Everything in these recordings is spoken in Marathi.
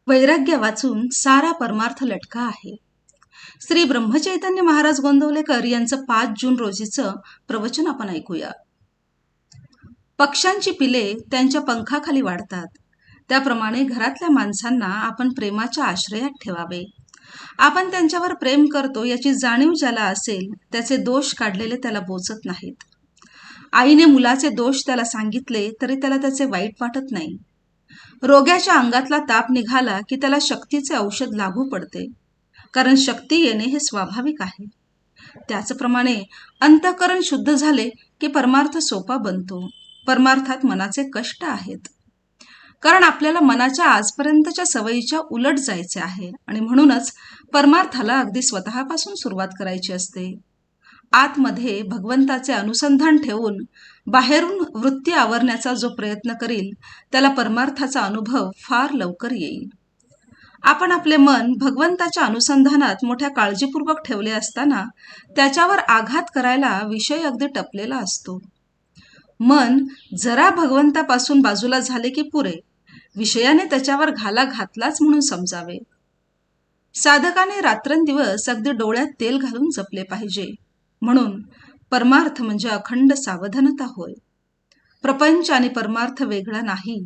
वैराग्य वाचून सारा परमार्थ लटका आहे. श्री ब्रह्मचैतन्य महाराज गोंदवलेकर यांचं 5 जून रोजीचं प्रवचन आपण ऐकूया. पक्ष्यांची पिले त्यांच्या पंखाखाली वाढतात, त्याप्रमाणे घरातल्या माणसांना आपण प्रेमाच्या आश्रयात ठेवावे. आपण त्यांच्यावर प्रेम करतो याची जाणीव ज्याला असेल त्याचे दोष काढलेले त्याला बोचत नाहीत. आईने मुलाचे दोष त्याला सांगितले तरी त्याला त्याचे वाईट वाटत नाही. रोग्याच्या अंगातला ताप निघाला की त्याला शक्तीचे औषध लागू पडते, कारण शक्ती येणे हे स्वाभाविक आहे. त्याचप्रमाणे अंतःकरण शुद्ध झाले की परमार्थ सोपा बनतो. परमार्थात मनाचे कष्ट आहेत, कारण आपल्याला मनाच्या आजपर्यंतच्या सवयीच्या उलट जायचे आहे आणि म्हणूनच परमार्थाला अगदी स्वतःपासून सुरुवात करायची असते. आतमध्ये भगवंताचे अनुसंधान ठेवून बाहेरून वृत्ती आवरण्याचा जो प्रयत्न करील त्याला परमार्थाचा अनुभव फार लवकर येईल. आपण आपले मन भगवंताच्या अनुसंधानात मोठ्या काळजीपूर्वक ठेवले असताना त्याच्यावर आघात करायला विषय अगदी टपलेला असतो. मन जरा भगवंतापासून बाजूला झाले की पुरे, विषयाने त्याच्यावर घाला घातलाच म्हणून समजावे. साधकाने रात्रंदिवस अगदी डोळ्यात तेल घालून जपले पाहिजे. म्हणून परमार्थ म्हणजे अखंड सावधानता होय. प्रपंच आणि परमार्थ वेगळा नाही.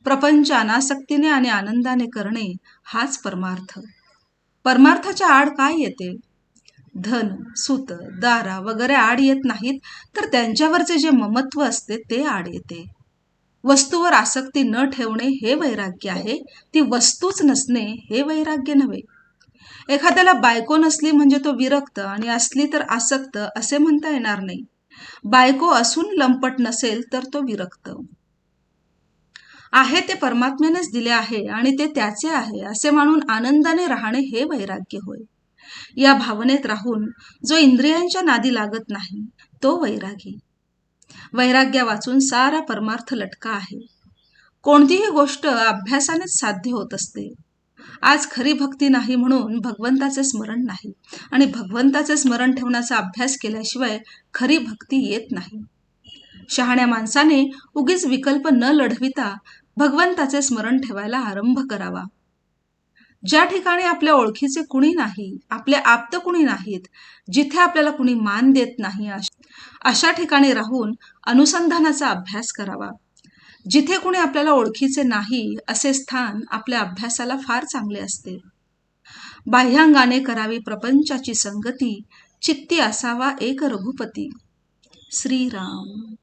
प्रपंच अनासक्तीने आणि आनंदाने करणे हाच परमार्थ. परमार्थाच्या आड काय येते? धन, सुत, दारा वगैरे आड येत नाहीत, तर त्यांच्यावरचे जे ममत्व असते ते आड येते. वस्तूवर आसक्ती न ठेवणे हे वैराग्य आहे, ती वस्तूच नसणे हे वैराग्य नव्हे. एखाद्याला बायको नसली म्हणजे तो विरक्त आणि असली तर आसक्त असे म्हणता येणार नाही. बायको असून लंपट नसेल तर तो विरक्त आहे. ते परमात्म्यानेच दिले आहे आणि ते त्याचे आहे असे मानून आनंदाने राहणे हे वैराग्य होय. या भावनेत राहून जो इंद्रियांच्या नादी लागत नाही तो वैरागी. वैराग्य वाचून सारा परमार्थ लटका आहे. कोणतीही गोष्ट अभ्यासानेच साध्य होत असते. आज खरी भक्ती नाही म्हणून भगवंताचे स्मरण नाही, आणि भगवंताचे स्मरण ठेवण्याचा अभ्यास केल्याशिवाय खरी भक्ती येत नाही. शहाण्या माणसाने उगीच विकल्प न लढविता भगवंताचे स्मरण ठेवायला आरंभ करावा. ज्या ठिकाणी आपल्या ओळखीचे कुणी नाही, आपले आप्त कुणी नाहीत, जिथे आपल्याला कुणी मान देत नाही, अशा ठिकाणी राहून अनुसंधानाचा अभ्यास करावा. जिथे कुणी आपल्याला ओळखीचे नाही असे स्थान आपल्या अभ्यासाला फार चांगले असते. बाह्यांगाने करावी प्रपंचाची संगती, चित्ती असावा एक रघुपती. श्रीराम.